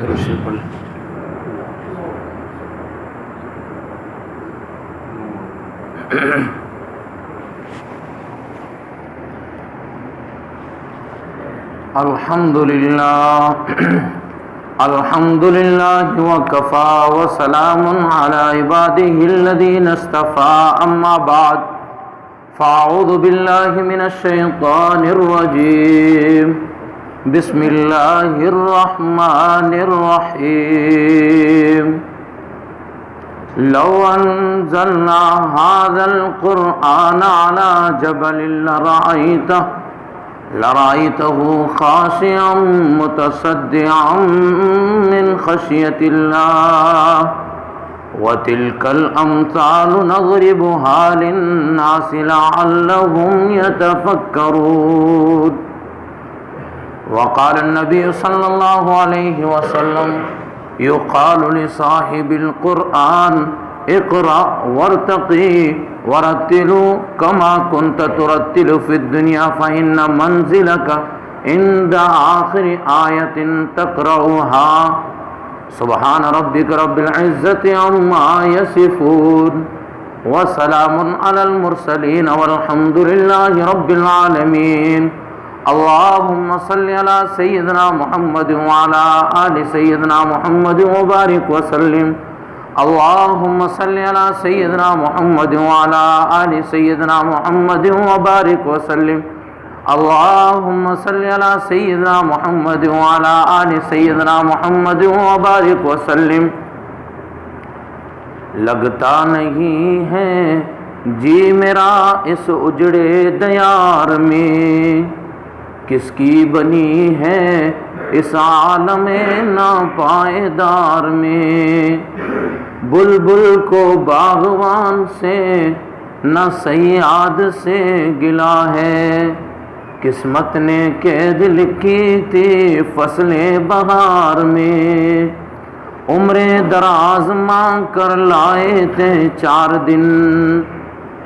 درود شریف پڑھ لیں۔ الحمد للہ وکفا وسلام علی عباده الذین اصطفى، اما بعد فاعوذ باللہ من الشیطان الرجیم، بسم اللہ الرحمن الرحیم۔ لو انزلنا هذا القرآن على جبل لرأيته خاشعا متصدعا من خشية الله، وتلك الأمثال نضربها للناس لعلهم يتفكرون۔ وقال النبي صلى الله عليه وسلم: يقال لصاحب القرآن اقرأ وارتقي ورتلوا كما كنت ترتل في الدنيا فإن منزلك عند آخر آية تقرأها۔ سبحان ربك رب العزة عما يصفون وسلام على المرسلين والحمد لله رب العالمين۔ اللهم صل على سيدنا محمد وعلى آل سيدنا محمد وبارك وسلم۔ اللهم صل على سيدنا محمد وعلى آل سيدنا محمد وبارك وسلم۔ اللهم صل على سيدنا محمد وعلى آل سيدنا محمد وبارك وسلم۔ لگتا نہیں ہے جی میرا اس اجڑے دیار میں، کس کی بنی ہے اس عالم ناپائیدار میں۔ بلبل کو باغوان سے نہ صیاد سے گلا ہے، قسمت نے قید لکھی تھی فصل بہار میں۔ عمر دراز مانگ کر لائے تھے 4 دن،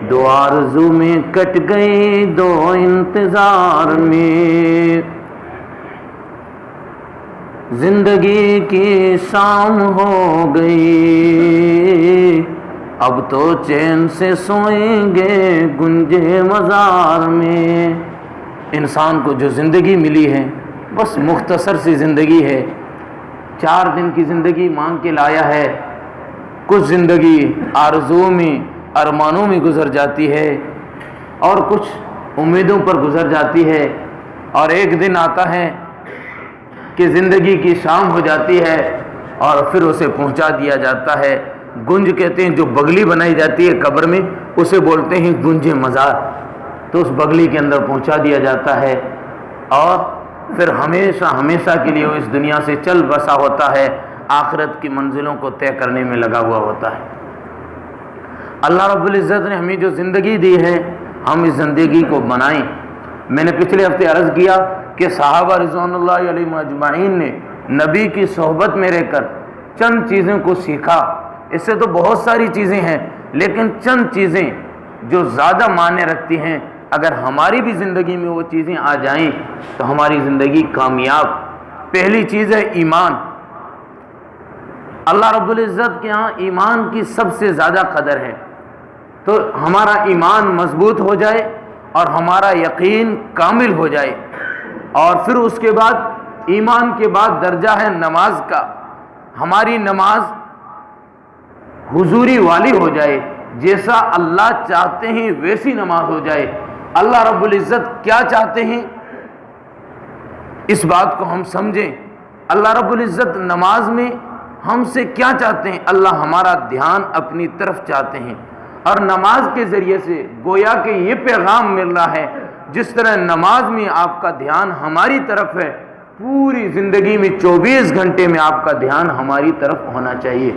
2 آرزو میں کٹ گئی 2 انتظار میں۔ زندگی کی شام ہو گئی، اب تو چین سے سوئیں گے گنجے مزار میں۔ انسان کو جو زندگی ملی ہے بس مختصر سی زندگی ہے، 4 دن کی زندگی مانگ کے لایا ہے۔ کچھ زندگی آرزوؤں میں ارمانوں میں گزر جاتی ہے اور کچھ امیدوں پر گزر جاتی ہے، اور ایک دن آتا ہے کہ زندگی کی شام ہو جاتی ہے اور پھر اسے پہنچا دیا جاتا ہے۔ گنج کہتے ہیں جو بگلی بنائی جاتی ہے قبر میں، اسے بولتے ہیں گنج مزار۔ تو اس بگلی کے اندر پہنچا دیا جاتا ہے اور پھر ہمیشہ ہمیشہ کے لیے وہ اس دنیا سے چل بسا ہوتا ہے، آخرت کی منزلوں کو طے کرنے میں لگا ہوا ہوتا ہے۔ اللہ رب العزت نے ہمیں جو زندگی دی ہے، ہم اس زندگی کو بنائیں۔ میں نے پچھلے ہفتے عرض کیا کہ صحابہ رضوان اللہ علیہم اجمعین نے نبی کی صحبت میں رہ کر چند چیزوں کو سیکھا۔ اس سے تو بہت ساری چیزیں ہیں، لیکن چند چیزیں جو زیادہ معنی رکھتی ہیں، اگر ہماری بھی زندگی میں وہ چیزیں آ جائیں تو ہماری زندگی کامیاب۔ پہلی چیز ہے ایمان۔ اللہ رب العزت کے ہاں ایمان کی سب سے زیادہ قدر ہے، تو ہمارا ایمان مضبوط ہو جائے اور ہمارا یقین کامل ہو جائے، اور پھر اس کے بعد ایمان کے بعد درجہ ہے نماز کا۔ ہماری نماز حضوری والی ہو جائے، جیسا اللہ چاہتے ہیں ویسی نماز ہو جائے۔ اللہ رب العزت کیا چاہتے ہیں اس بات کو ہم سمجھیں۔ اللہ رب العزت نماز میں ہم سے کیا چاہتے ہیں؟ اللہ ہمارا دھیان اپنی طرف چاہتے ہیں، اور نماز کے ذریعے سے گویا کہ یہ پیغام مل رہا ہے، جس طرح نماز میں آپ کا دھیان ہماری طرف ہے، پوری زندگی میں 24 گھنٹے میں آپ کا دھیان ہماری طرف ہونا چاہیے۔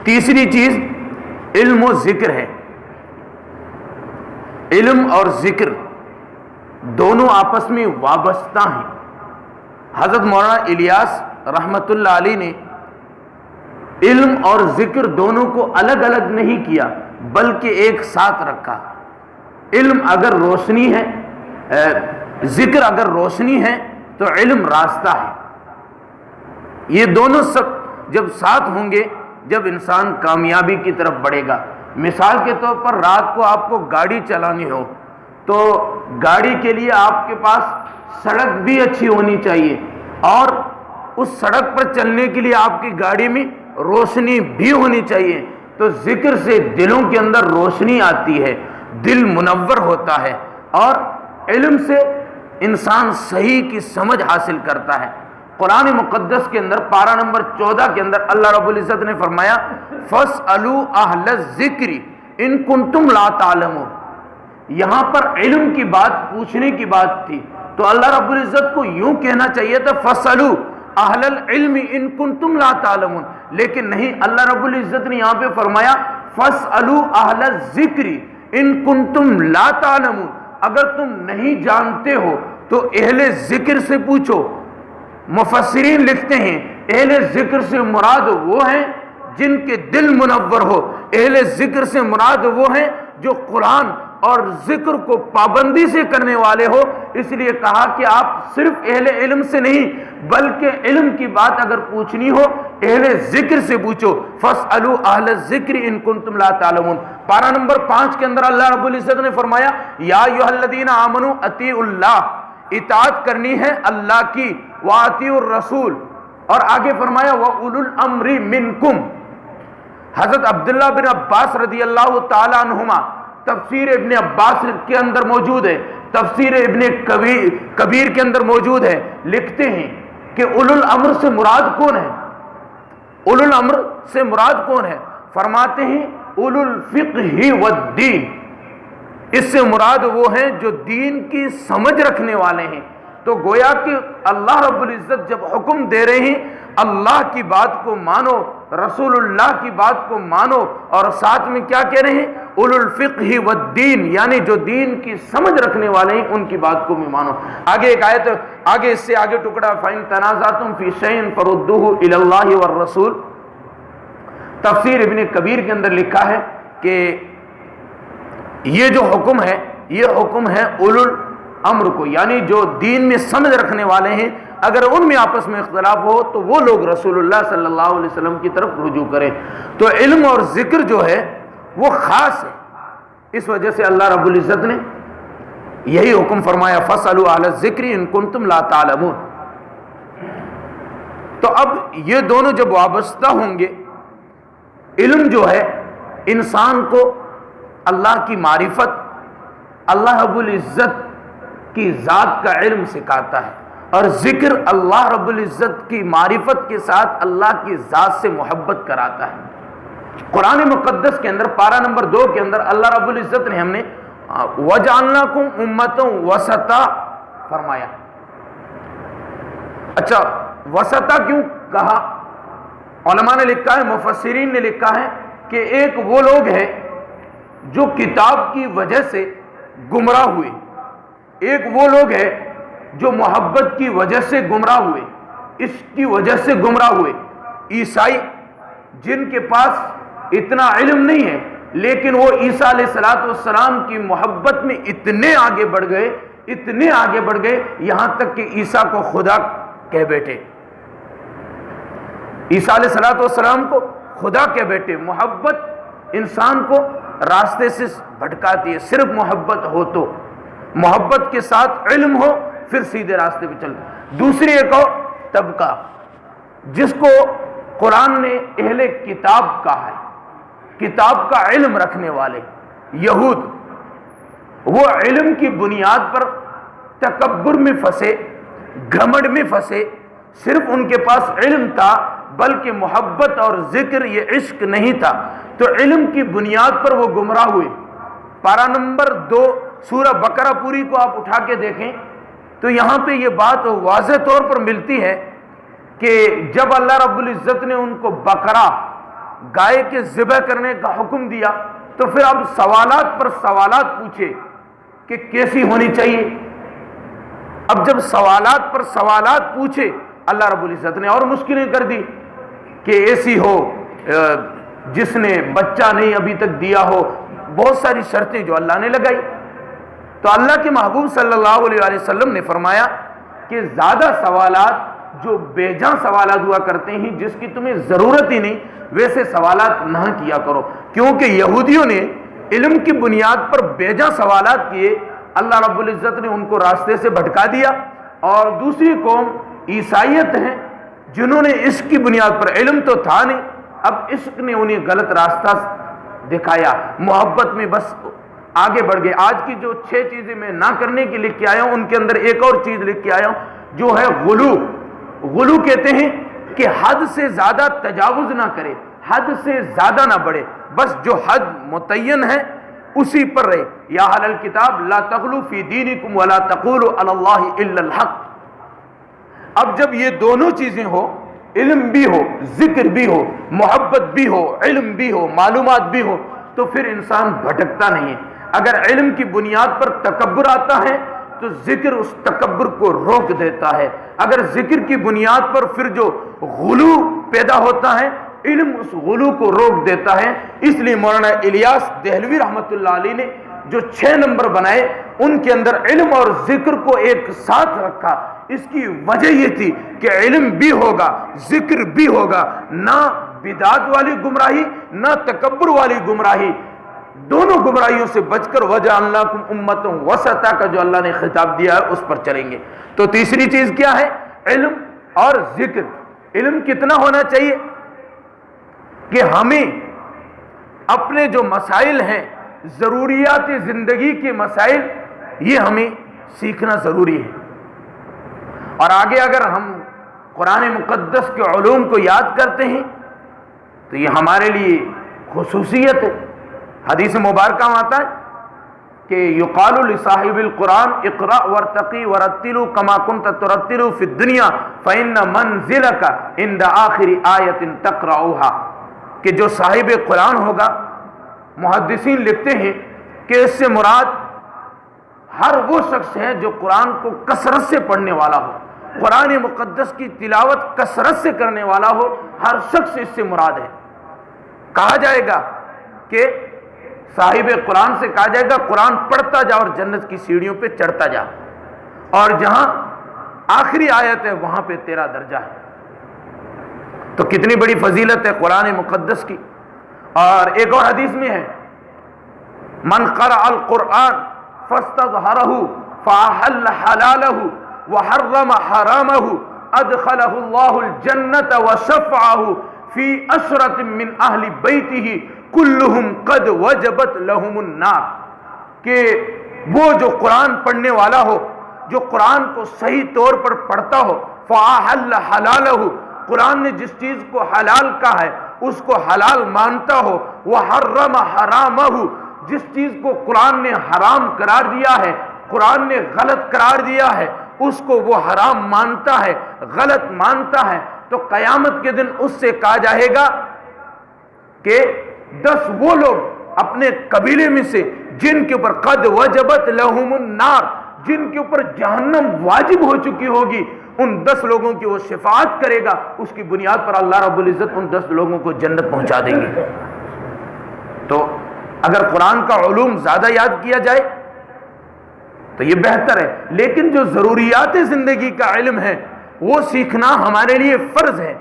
تیسری چیز علم و ذکر ہے۔ علم اور ذکر دونوں آپس میں وابستہ ہیں۔ حضرت مولانا الیاس رحمت اللہ علیہ نے علم اور ذکر دونوں کو الگ الگ نہیں کیا، بلکہ ایک ساتھ رکھا۔ علم اگر روشنی ہے، ذکر اگر روشنی ہے تو علم راستہ ہے۔ یہ دونوں سب جب ساتھ ہوں گے، جب انسان کامیابی کی طرف بڑھے گا۔ مثال کے طور پر رات کو آپ کو گاڑی چلانی ہو تو گاڑی کے لیے آپ کے پاس سڑک بھی اچھی ہونی چاہیے، اور اس سڑک پر چلنے کے لیے آپ کی گاڑی میں روشنی بھی ہونی چاہیے۔ تو ذکر سے دلوں کے اندر روشنی آتی ہے، دل منور ہوتا ہے، اور علم سے انسان صحیح کی سمجھ حاصل کرتا ہے۔ قرآن مقدس کے اندر پارہ نمبر 14 کے اندر اللہ رب العزت نے فرمایا فَاسْأَلُوا أَهْلَ الذِّكْرِ إِن كُنتُمْ لَا تَعْلَمُونَ۔ یہاں پر علم کی بات، پوچھنے کی بات تھی، تو اللہ رب العزت کو یوں کہنا چاہیے تھا فَاسْأَلُوا أَهْلَ الْعِلْمِ إِن كُنتُمْ لَا تَعْلَمُونَ، لیکن نہیں، اللہ رب العزت نے یہاں پہ فرمایا فَاسْأَلُوا أَهْلَ الذِّكْرِ إِن كُنتُمْ لَا تَعْلَمُونَ، اگر تم نہیں جانتے ہو تو اہل ذکر سے پوچھو۔ مفسرین لکھتے ہیں اہل ذکر سے مراد وہ ہیں جن کے دل منور ہو، اہل ذکر سے مراد وہ ہیں جو قرآن اور ذکر کو پابندی سے کرنے والے ہو۔ اس لیے کہا کہ آپ صرف اہل علم سے نہیں بلکہ علم کی بات اگر پوچھنی ہو اہل ذکر سے پوچھو۔ فَاسْأَلُوا أَهْلَ الذِّكْرِ إِن كُنتُمْ لَا تَعْلَمُونَ۔ پارہ نمبر 5 کے اندر اللہ رب العزت نے فرمایا یا ایھا الذین آمنوا اطیعوا اللہ، اطاعت کرنی ہے اللہ کی، وَأَطِیعُوا الرَّسُولَ، اور آگے فرمایا وَأُولُو الْأَمْرِ مِنْکُمْ۔ حضرت عبداللہ بن عباس رضی اللہ تعالی عنہما، تفسیر ابن عباس کے اندر موجود ہے، تفسیر ابن کبیر کے اندر موجود ہے، لکھتے ہیں کہ اولو الامر سے مراد کون ہے؟ اولو الامر سے مراد کون ہے؟ فرماتے ہیں اولو الفقہ والدین، اس سے مراد وہ ہیں جو دین کی سمجھ رکھنے والے ہیں۔ تو گویا کہ اللہ رب العزت جب حکم دے رہے ہیں اللہ کی بات کو مانو، رسول اللہ کی بات کو مانو، اور ساتھ میں کیا کہہ رہے ہیں اولو الفقہ والدین، یعنی جو دین کی سمجھ رکھنے والے ہیں ان کی بات کو بھی مانو۔ آگے ایک آیت، آگے اس سے آگے ٹکڑا فَإِن تَنَازَعْتُمْ فِي شَيْءٍ فَرُدُّوهُ إِلَى اللَّهِ وَالرَّسُولِ، تفسیر ابن کبیر کے اندر لکھا ہے کہ یہ جو حکم ہے یہ حکم ہے اولو الامر کو، یعنی جو دین میں سمجھ رکھنے والے ہیں، اگر ان میں آپس میں اختلاف ہو تو وہ لوگ رسول اللہ صلی اللہ علیہ وسلم کی طرف رجوع کریں۔ تو علم اور ذکر جو ہے وہ خاص ہے، اس وجہ سے اللہ رب العزت نے یہی حکم فرمایا فَاسْأَلُوا أَهْلَ الذِّكْرِ إِن كُنتُمْ لَا تَعْلَمُونَ۔ تو اب یہ دونوں جب وابستہ ہوں گے، علم جو ہے انسان کو اللہ کی معرفت، اللہ رب العزت کی ذات کا علم سکھاتا ہے، اور ذکر اللہ رب العزت کی معرفت کے ساتھ اللہ کی ذات سے محبت کراتا ہے۔ قرآن مقدس کے اندر پارہ نمبر 2 کے اندر اللہ رب العزت نے ہم نے وَجَعَلْنَاكُمْ أُمَّةً وَسَطًا فرمایا۔ اچھا وسطا کیوں کہا؟ علماء نے لکھا ہے، مفسرین نے لکھا ہے کہ ایک وہ لوگ ہیں جو کتاب کی وجہ سے گمراہ ہوئے، ایک وہ لوگ ہیں جو محبت کی وجہ سے گمراہ ہوئے، اس کی وجہ سے گمراہ ہوئے۔ عیسائی جن کے پاس اتنا علم نہیں ہے لیکن وہ عیسیٰ علیہ السلام کی محبت میں اتنے آگے بڑھ گئے، اتنے آگے بڑھ گئے یہاں تک کہ عیسیٰ کو خدا کہہ بیٹھے، عیسیٰ علیہ السلام کو خدا کہہ بیٹھے۔ محبت انسان کو راستے سے بھٹکاتی ہے، صرف محبت ہو تو، محبت کے ساتھ علم ہو پھر سیدھے راستے پہ چل۔ دوسری ایک اور طبقہ جس کو قرآن نے اہل کتاب کہا ہے، کتاب کا علم رکھنے والے یہود، وہ علم کی بنیاد پر تکبر میں پھنسے، گھمنڈ میں پھنسے، صرف ان کے پاس علم تھا بلکہ محبت اور ذکر یہ عشق نہیں تھا، تو علم کی بنیاد پر وہ گمراہ ہوئے۔ پارہ نمبر 2 سورہ بقرہ پوری کو آپ اٹھا کے دیکھیں تو یہاں پہ یہ بات واضح طور پر ملتی ہے کہ جب اللہ رب العزت نے ان کو بقرہ گائے کے ذبح کرنے کا حکم دیا تو پھر اب سوالات پر سوالات پوچھے کہ کیسی ہونی چاہیے۔ اب جب سوالات پر سوالات پوچھے اللہ رب العزت نے اور مشکلیں کر دی کہ ایسی ہو جس نے بچہ نہیں ابھی تک دیا ہو، بہت ساری شرطیں جو اللہ نے لگائی۔ تو اللہ کے محبوب صلی اللہ علیہ وسلم نے فرمایا کہ زیادہ سوالات جو بے جان سوالات ہوا کرتے ہیں جس کی تمہیں ضرورت ہی نہیں، ویسے سوالات نہ کیا کرو، کیونکہ یہودیوں نے علم کی بنیاد پر بے جان سوالات کیے، اللہ رب العزت نے ان کو راستے سے بھٹکا دیا۔ اور دوسری قوم عیسائیت ہیں، جنہوں نے عشق کی بنیاد پر، علم تو تھا نہیں، اب عشق نے انہیں غلط راستہ دکھایا، محبت میں بس آگے بڑھ گئے۔ آج کی جو 6 چیزیں میں نہ کرنے کی لکھ کے آیا ہوں، ان کے اندر ایک اور چیز لکھ کے آیا ہوں جو ہے غلو۔ غلو کہتے ہیں کہ حد سے زیادہ تجاوز نہ کرے، حد سے زیادہ نہ بڑھے، بس جو حد متعین ہے اسی پر رہے۔ یا اہل الکتاب لا تغلو فی دینکم ولا تقولوا علی اللہ الا الحق۔ اب جب یہ دونوں چیزیں ہو، علم بھی ہو، ذکر بھی ہو، محبت بھی ہو، علم بھی ہو، معلومات بھی ہو، تو پھر انسان بھٹکتا نہیں ہے۔ اگر علم کی بنیاد پر تکبر آتا ہے تو ذکر اس تکبر کو روک دیتا ہے، اگر ذکر کی بنیاد پر پھر جو غلو پیدا ہوتا ہے، علم اس غلو کو روک دیتا ہے۔ اس لیے مولانا الیاس دہلوی رحمۃ اللہ علیہ نے جو 6 نمبر بنائے، ان کے اندر علم اور ذکر کو ایک ساتھ رکھا۔ اس کی وجہ یہ تھی کہ علم بھی ہوگا، ذکر بھی ہوگا، نہ بدعت والی گمراہی نہ تکبر والی گمراہی، دونوں گمراہیوں سے بچ کر وَجَعَلْنَاكُمْ أُمَّةً وَسَطًا کا جو اللہ نے خطاب دیا ہے اس پر چلیں گے۔ تو تیسری چیز کیا ہے؟ علم اور ذکر۔ علم کتنا ہونا چاہیے کہ ہمیں اپنے جو مسائل ہیں، ضروریات زندگی کے مسائل، یہ ہمیں سیکھنا ضروری ہے۔ اور آگے اگر ہم قرآن مقدس کے علوم کو یاد کرتے ہیں تو یہ ہمارے لیے خصوصیت ہے۔ حدیث مبارکہ میں آتا ہے کہ یقال لصاحب القرآن اقرأ وارتقی ورتل کما کنت ترتل فی الدنیا فإن منزلک عند آخر آیت تقرأها، کہ جو صاحب قرآن ہوگا، محدثین لکھتے ہیں کہ اس سے مراد ہر وہ شخص ہے جو قرآن کو کثرت سے پڑھنے والا ہو، قرآن مقدس کی تلاوت کثرت سے کرنے والا ہو، ہر شخص اس سے مراد ہے۔ کہا جائے گا کہ صاحب قرآن سے کہا جائے گا قرآن پڑھتا جا اور جنت کی سیڑھیوں پہ چڑھتا جا، اور جہاں آخری آیت ہے وہاں پہ تیرا درجہ ہے۔ تو کتنی بڑی فضیلت ہے قرآن مقدس کی۔ اور ایک اور حدیث میں ہے من قرأ القرآن فاستظہرہ فاحل حلالہ وحرم حرامہ ادخلہ اللہ الجنت وشفعہ فی عشرۃ من اہل بیتہ کلہم قد وجبت لہم النار، کہ وہ جو قرآن پڑھنے والا ہو، جو قرآن کو صحیح طور پر پڑھتا ہو، فاحل حلالہ، قرآن نے جس چیز کو حلال کہا ہے اس کو حلال مانتا ہو، وحرم حرامہ، جس چیز کو قرآن نے حرام قرار دیا ہے، قرآن نے غلط قرار دیا ہے، اس کو وہ حرام مانتا ہے، غلط مانتا ہے، تو قیامت کے دن اس سے کہا جائے گا کہ 10 وہ لوگ اپنے قبیلے میں سے جن کے اوپر قد وجبت لہم النار، جن کے اوپر جہنم واجب ہو چکی ہوگی، ان 10 لوگوں کی وہ شفاعت کرے گا، اس کی بنیاد پر اللہ رب العزت ان 10 لوگوں کو جنت پہنچا دیں گے۔ تو اگر قرآن کا علوم زیادہ یاد کیا جائے تو یہ بہتر ہے، لیکن جو ضروریات زندگی کا علم ہے وہ سیکھنا ہمارے لیے فرض ہے۔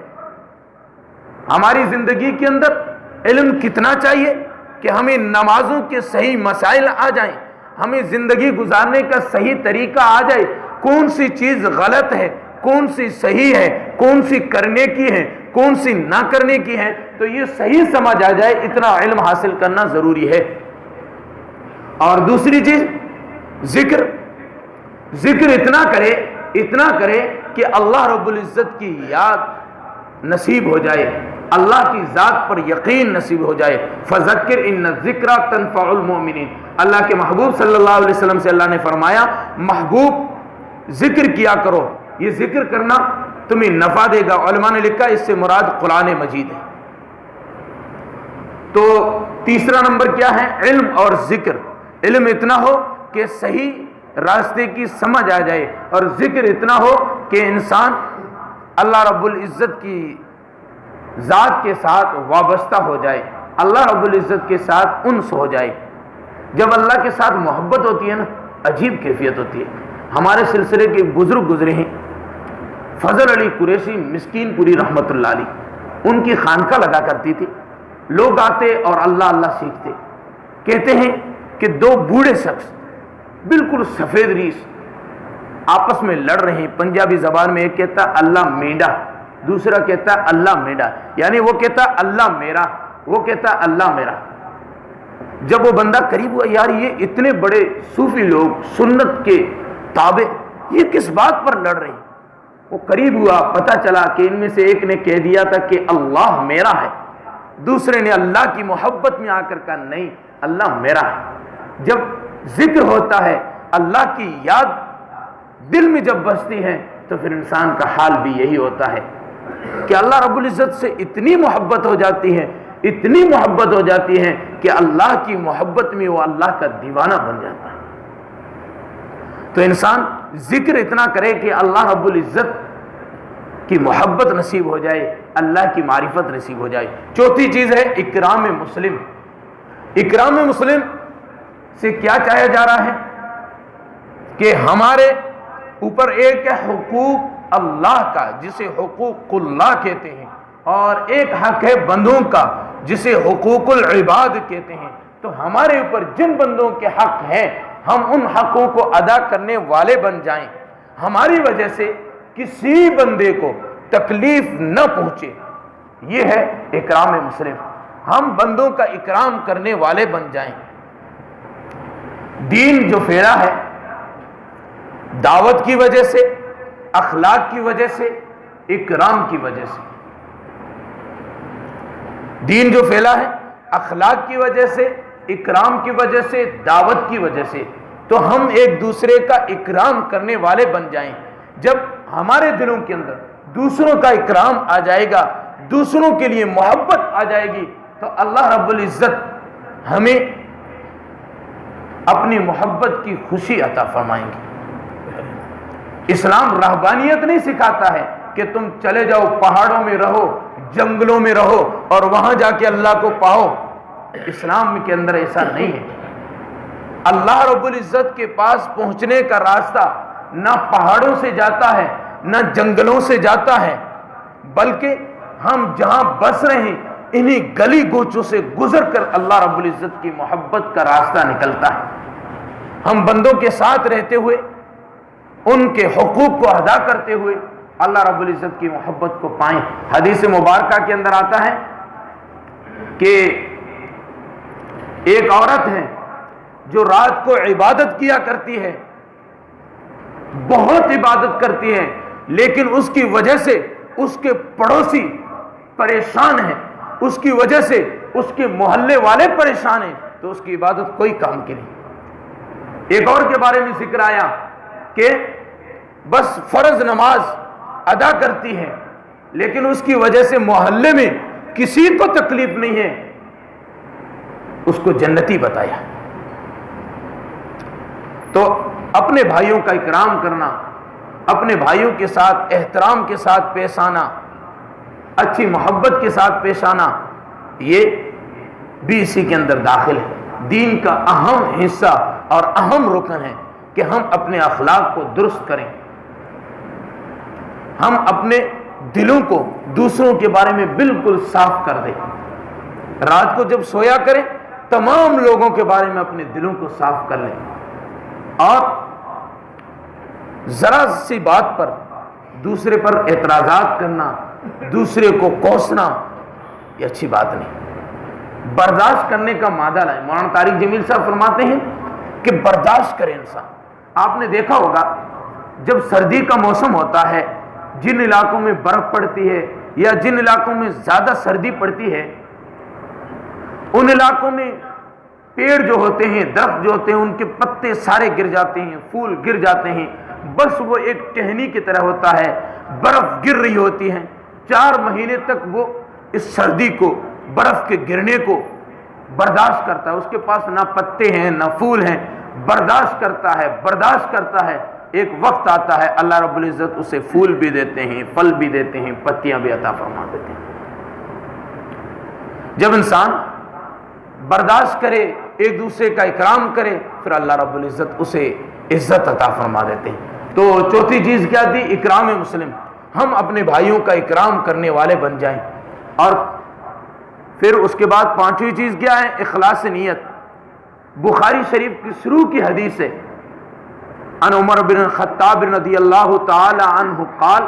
ہماری زندگی کے اندر علم کتنا چاہیے کہ ہمیں نمازوں کے صحیح مسائل آ جائیں، ہمیں زندگی گزارنے کا صحیح طریقہ آ جائے، کون سی چیز غلط ہے، کون سی صحیح ہے، کون سی کرنے کی ہے، کون سی نہ کرنے کی ہے، تو یہ صحیح سمجھ آ جائے، اتنا علم حاصل کرنا ضروری ہے۔ اور دوسری چیز ذکر اتنا کرے کہ اللہ رب العزت کی یاد نصیب ہو جائے، اللہ کی ذات پر یقین نصیب ہو جائے۔ فذکر ان الذکر تنفع المؤمنین، اللہ کے محبوب صلی اللہ علیہ وسلم سے اللہ نے فرمایا محبوب ذکر کیا کرو، یہ ذکر کرنا تمہیں نفع دے گا۔ علماء نے لکھا اس سے مراد قرآن مجید ہے۔ تو تیسرا نمبر کیا ہے؟ علم اور ذکر۔ علم اتنا ہو کہ صحیح راستے کی سمجھ آ جائے، اور ذکر اتنا ہو کہ انسان اللہ رب العزت کی ذات کے ساتھ وابستہ ہو جائے، اللہ رب العزت کے ساتھ انس ہو جائے۔ جب اللہ کے ساتھ محبت ہوتی ہے نا، عجیب کیفیت ہوتی ہے۔ ہمارے سلسلے کے بزرگ گزرے ہیں، فضل علی قریشی مسکین پوری رحمت اللہ علیہ، ان کی خانقاہ لگا کرتی تھی، لوگ آتے اور اللہ اللہ سیکھتے۔ کہتے ہیں کہ دو بوڑھے شخص بالکل سفید ریش آپس میں لڑ رہے ہیں، پنجابی زبان میں ایک کہتا اللہ میڈا، دوسرا کہتا اللہ میڈا، یعنی وہ کہتا اللہ میرا، وہ کہتا اللہ میرا۔ جب وہ بندہ قریب ہوا، یار یہ اتنے بڑے صوفی لوگ سنت کے تابع یہ کس بات پر لڑ رہے ہیں؟ وہ قریب ہوا، پتہ چلا کہ ان میں سے ایک نے کہہ دیا تھا کہ اللہ میرا ہے، دوسرے نے اللہ کی محبت میں آ کر کہا نہیں اللہ میرا ہے۔ جب ذکر ہوتا ہے، اللہ کی یاد دل میں جب بستی ہے تو پھر انسان کا حال بھی یہی ہوتا ہے کہ اللہ رب العزت سے اتنی محبت ہو جاتی ہے، اتنی محبت ہو جاتی ہے کہ اللہ کی محبت میں وہ اللہ کا دیوانہ بن جاتا ہے۔ تو انسان ذکر اتنا کرے کہ اللہ رب العزت کی محبت نصیب ہو جائے، اللہ کی معرفت نصیب ہو جائے۔ چوتھی چیز ہے اکرام مسلم۔ اکرام مسلم سے کیا چاہا جا رہا ہے کہ ہمارے اوپر ایک ہے حقوق اللہ کا جسے حقوق اللہ کہتے ہیں، اور ایک حق ہے بندوں کا جسے حقوق العباد کہتے ہیں۔ تو ہمارے اوپر جن بندوں کے حق ہیں ہم ان حقوں کو ادا کرنے والے بن جائیں، ہماری وجہ سے کسی بندے کو تکلیف نہ پہنچے، یہ ہے اکرام مسلم۔ ہم بندوں کا اکرام کرنے والے بن جائیں۔ دین جو پھیلا ہے دعوت کی وجہ سے، اخلاق کی وجہ سے، اکرام کی وجہ سے، دین جو پھیلا ہے اخلاق کی وجہ سے، اکرام کی وجہ سے، دعوت کی وجہ سے، تو ہم ایک دوسرے کا اکرام کرنے والے بن جائیں۔ جب ہمارے دلوں کے اندر دوسروں کا اکرام آ جائے گا، دوسروں کے لیے محبت آ جائے گی، تو اللہ رب العزت ہمیں اپنی محبت کی خوشی عطا فرمائیں گے۔ اسلام رہبانیت نہیں سکھاتا ہے کہ تم چلے جاؤ پہاڑوں میں رہو، جنگلوں میں رہو اور وہاں جا کے اللہ کو پاؤ۔ اسلام کے اندر ایسا نہیں ہے۔ اللہ رب العزت کے پاس پہنچنے کا راستہ نہ پہاڑوں سے جاتا ہے نہ جنگلوں سے جاتا ہے، بلکہ ہم جہاں بس رہے ہیں انہی گلی گوچوں سے گزر کر اللہ رب العزت کی محبت کا راستہ نکلتا ہے۔ ہم بندوں کے ساتھ رہتے ہوئے، ان کے حقوق کو ادا کرتے ہوئے اللہ رب العزت کی محبت کو پائیں۔ حدیث مبارکہ کے اندر آتا ہے کہ ایک عورت ہے جو رات کو عبادت کیا کرتی ہے، بہت عبادت کرتی ہے، لیکن اس کی وجہ سے اس کے پڑوسی پریشان ہیں، اس کی وجہ سے اس کے محلے والے پریشان ہیں، تو اس کی عبادت کوئی کام کی نہیں۔ ایک اور کے بارے میں ذکر آیا کہ بس فرض نماز ادا کرتی ہے، لیکن اس کی وجہ سے محلے میں کسی کو تکلیف نہیں ہے، اس کو جنتی بتایا۔ تو اپنے بھائیوں کا اکرام کرنا، اپنے بھائیوں کے ساتھ احترام کے ساتھ پیش آنا، اچھی محبت کے ساتھ پیش آنا، یہ بھی اسی کے اندر داخل ہے۔ دین کا اہم حصہ اور اہم رکن ہے کہ ہم اپنے اخلاق کو درست کریں، ہم اپنے دلوں کو دوسروں کے بارے میں بالکل صاف کر دیں۔ رات کو جب سویا کریں تمام لوگوں کے بارے میں اپنے دلوں کو صاف کر لیں، اور ذرا سی بات پر دوسرے پر اعتراضات کرنا، دوسرے کو کوسنا، یہ اچھی بات نہیں۔ برداشت کرنے کا مادہ لائیں۔ مولانا طارق جمیل صاحب فرماتے ہیں کہ برداشت کرے انسان۔ آپ نے دیکھا ہوگا جب سردی کا موسم ہوتا ہے، جن علاقوں میں برف پڑتی ہے یا جن علاقوں میں زیادہ سردی پڑتی ہے، ان علاقوں میں پیڑ جو ہوتے ہیں، درخت جو ہوتے ہیں، ان کے پتے سارے گر جاتے ہیں، پھول گر جاتے ہیں، بس وہ ایک ٹہنی کی طرح ہوتا ہے، برف گر رہی ہوتی ہے۔ 4 مہینے تک وہ اس سردی کو، برف کے گرنے کو برداشت کرتا ہے۔ اس کے پاس نہ پتے ہیں نہ پھول ہیں، برداشت کرتا ہے، برداشت کرتا ہے۔ ایک وقت آتا ہے اللہ رب العزت اسے پھول بھی دیتے ہیں، پھل بھی دیتے ہیں، پتیاں بھی عطا فرما دیتے ہیں۔ جب انسان برداشت کرے، ایک دوسرے کا اکرام کرے، پھر اللہ رب العزت اسے عزت عطا فرما دیتے ہیں۔ تو چوتھی چیز کیا تھی؟ اکرام مسلم۔ ہم اپنے بھائیوں کا اکرام کرنے والے بن جائیں۔ اور پھر اس کے بعد پانچویں چیز کیا ہے؟ اخلاص نیت۔ بخاری شریف کی شروع کی حدیث ہے، ان عمر بن الخطاب رضی اللہ تعالی عنہ قال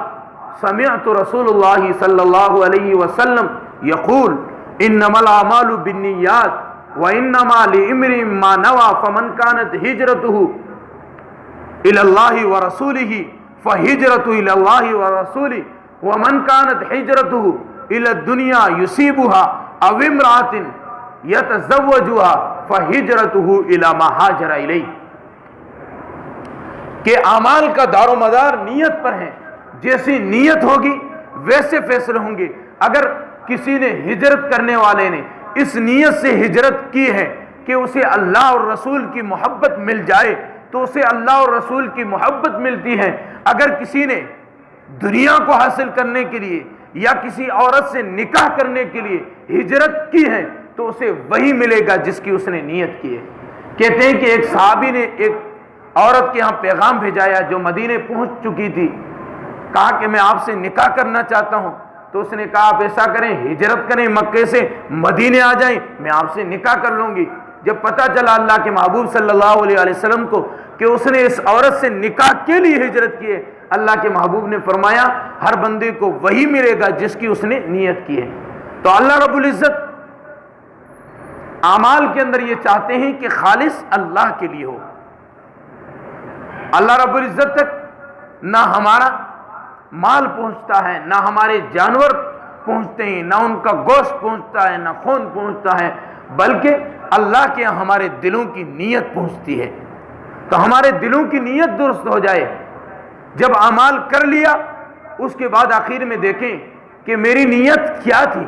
سمعت رسول اللہ صلی اللہ علیہ وسلم یقول انما الاعمال بالنیات وانما لامرئ ما نوى فمن كانت هجرته الى الله ورسوله فهجرته الى الله ورسوله ومن كانت هجرته الى الدنيا يصيبها او امرأة يتزوجها فهجرته الى ما هاجر اليه، کہ اعمال کا دار و مدار نیت پر ہے، جیسی نیت ہوگی ویسے فیصلے ہوں گے۔ اگر کسی نے ہجرت کرنے والے نے اس نیت سے ہجرت کی ہے کہ اسے اللہ اور رسول کی محبت مل جائے تو اسے اللہ اور رسول کی محبت ملتی ہے۔ اگر کسی نے دنیا کو حاصل کرنے کے لیے یا کسی عورت سے نکاح کرنے کے لیے ہجرت کی ہے تو اسے وہی ملے گا جس کی اس نے نیت کی ہے۔ کہتے ہیں کہ ایک صحابی نے ایک عورت کے ہاں پیغام بھیجایا جو مدینے پہنچ چکی تھی، کہا کہ میں آپ سے نکاح کرنا چاہتا ہوں۔ تو اس نے کہا آپ ایسا کریں، ہجرت کریں، مکے سے مدینے آ جائیں، میں آپ سے نکاح کر لوں گی۔ جب پتہ چلا اللہ کے محبوب صلی اللہ علیہ وسلم کو کہ اس نے اس عورت سے نکاح کے لیے ہجرت کی ہے، اللہ کے محبوب نے فرمایا ہر بندے کو وہی ملے گا جس کی اس نے نیت کی ہے۔ تو اللہ رب العزت اعمال کے اندر یہ چاہتے ہیں کہ خالص اللہ کے لیے ہو۔ اللہ رب العزت تک نہ ہمارا مال پہنچتا ہے، نہ ہمارے جانور پہنچتے ہیں، نہ ان کا گوشت پہنچتا ہے، نہ خون پہنچتا ہے، بلکہ اللہ کے یہاں ہمارے دلوں کی نیت پہنچتی ہے۔ تو ہمارے دلوں کی نیت درست ہو جائے۔ جب اعمال کر لیا اس کے بعد آخر میں دیکھیں کہ میری نیت کیا تھی،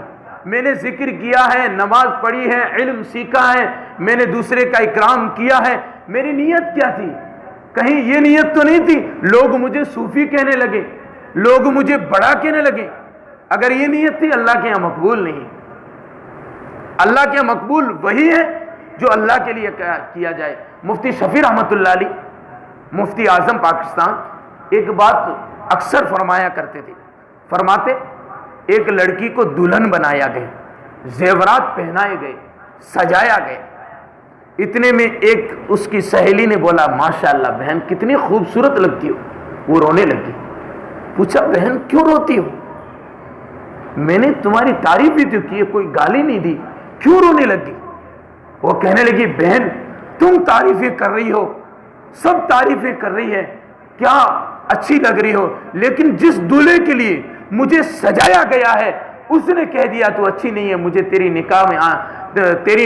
میں نے ذکر کیا ہے، نماز پڑھی ہے، علم سیکھا ہے، میں نے دوسرے کا اکرام کیا ہے، میری نیت کیا تھی؟ کہیں یہ نیت تو نہیں تھی لوگ مجھے صوفی کہنے لگے، لوگ مجھے بڑا کہنے لگے۔ اگر یہ نیت تھی اللہ کے یہاں مقبول نہیں۔ اللہ کے یہاں مقبول وہی ہے جو اللہ کے لیے کیا جائے۔ مفتی شفیع رحمۃ اللہ علیہ، مفتی اعظم پاکستان، ایک بات اکثر فرمایا کرتے تھے، فرماتے ایک لڑکی کو دلہن بنایا گیا، زیورات پہنائے گئے، سجایا گیا، اتنے میں ایک اس کی سہیلی نے بولا ماشاءاللہ بہن کتنی خوبصورت لگتی ہو، وہ رونے لگی۔ پوچھا بہن کیوں روتی ہو؟ میں نے تمہاری تعریف ہی تو کی ہے، کوئی گالی نہیں دی، کیوں رونے لگی؟ وہ کہنے لگی بہن تم تعریفیں کر رہی ہو، سب تعریفیں کر رہی ہے، کیا اچھی لگ رہی ہو، لیکن جس دولہے کے لیے مجھے سجایا گیا ہے اس نے کہہ دیا تو اچھی نہیں ہے، مجھے تیری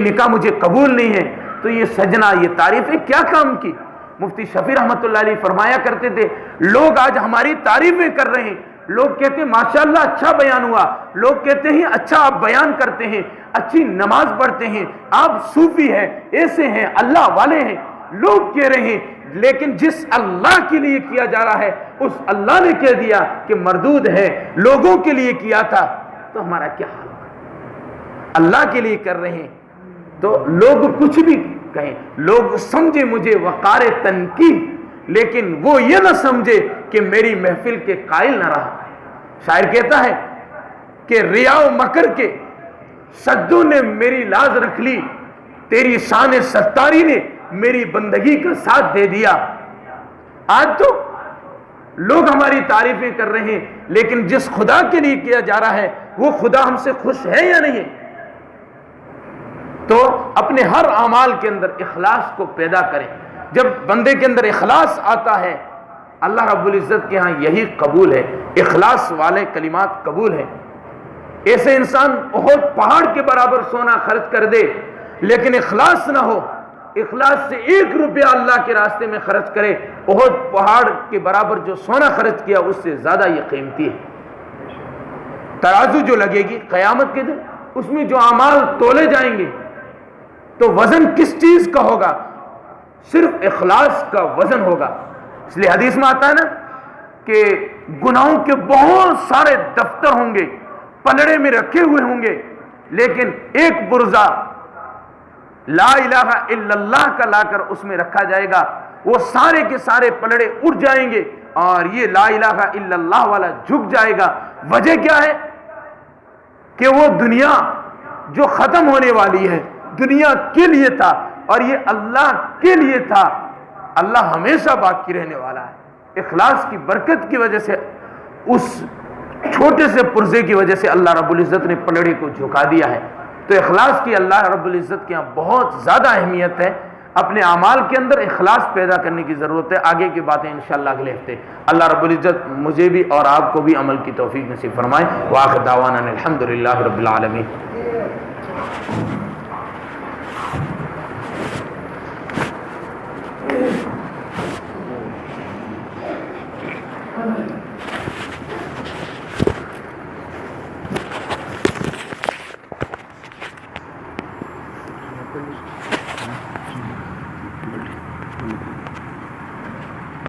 نکاح مجھے قبول نہیں ہے، تو یہ سجنا یہ تعریفیں کیا کام کی؟ مفتی شفیع رحمۃ اللہ علیہ فرمایا کرتے تھے لوگ آج ہماری تعریفیں کر رہے ہیں، لوگ کہتے ہیں ماشاءاللہ اچھا بیان ہوا، لوگ کہتے ہیں اچھا آپ بیان کرتے ہیں، اچھی نماز پڑھتے ہیں، آپ صوفی ہیں، ایسے ہیں، اللہ والے ہیں، لوگ کہہ رہے ہیں، لیکن جس اللہ کے لیے کیا جا رہا ہے اس اللہ نے کہہ دیا کہ مردود ہے، لوگوں کے لیے کیا تھا، تو ہمارا کیا حال ہوگا؟ اللہ کے لیے کر رہے ہیں تو لوگ کچھ بھی کہیں، لوگ سمجھے مجھے وقار تنقید، لیکن وہ یہ نہ سمجھے کہ میری محفل کے قائل نہ رہا۔ شاعر کہتا ہے کہ ریا و مکر کے سجدوں نے میری لاز رکھ لی، تیری شان ستاری نے میری بندگی کا ساتھ دے دیا۔ آج تو لوگ ہماری تعریفیں کر رہے ہیں، لیکن جس خدا کے لیے کیا جا رہا ہے وہ خدا ہم سے خوش ہے یا نہیں ہے؟ تو اپنے ہر اعمال کے اندر اخلاص کو پیدا کریں۔ جب بندے کے اندر اخلاص آتا ہے اللہ رب العزت کے ہاں یہی قبول ہے، اخلاص والے کلمات قبول ہیں۔ ایسے انسان بہت پہاڑ کے برابر سونا خرچ کر دے لیکن اخلاص نہ ہو، اخلاص سے 1 روپیہ اللہ کے راستے میں خرچ کرے، بہت پہاڑ کے برابر جو سونا خرچ کیا اس سے زیادہ یہ قیمتی ہے۔ ترازو جو لگے گی قیامت کے دن، اس میں جو اعمال تولے جائیں گے تو وزن کس چیز کا ہوگا؟ صرف اخلاص کا وزن ہوگا۔ اس لیے حدیث میں آتا ہے نا کہ گناہوں کے بہت سارے دفتر ہوں گے، پلڑے میں رکھے ہوئے ہوں گے، لیکن ایک پرزہ لا الہ الا اللہ کا لا کر اس میں رکھا جائے گا، وہ سارے کے سارے پلڑے اٹھ جائیں گے اور یہ لا الہ الا اللہ والا جھک جائے گا۔ وجہ کیا ہے کہ وہ دنیا جو ختم ہونے والی ہے دنیا کے لیے تھا اور یہ اللہ کے لیے تھا، اللہ ہمیشہ باقی رہنے والا ہے۔ اخلاص کی برکت کی وجہ سے، اس چھوٹے سے پرزے کی وجہ سے اللہ رب العزت نے پلڑے کو جھکا دیا ہے۔ تو اخلاص کی اللہ رب العزت کے یہاں بہت زیادہ اہمیت ہے۔ اپنے اعمال کے اندر اخلاص پیدا کرنے کی ضرورت ہے۔ آگے کی باتیں انشاءاللہ اگلے ہفتے۔ اللہ رب العزت مجھے بھی اور آپ کو بھی عمل کی توفیق نصیب فرمائے۔ وآخر دعوانا الحمدللہ رب العالمین۔ Thank you.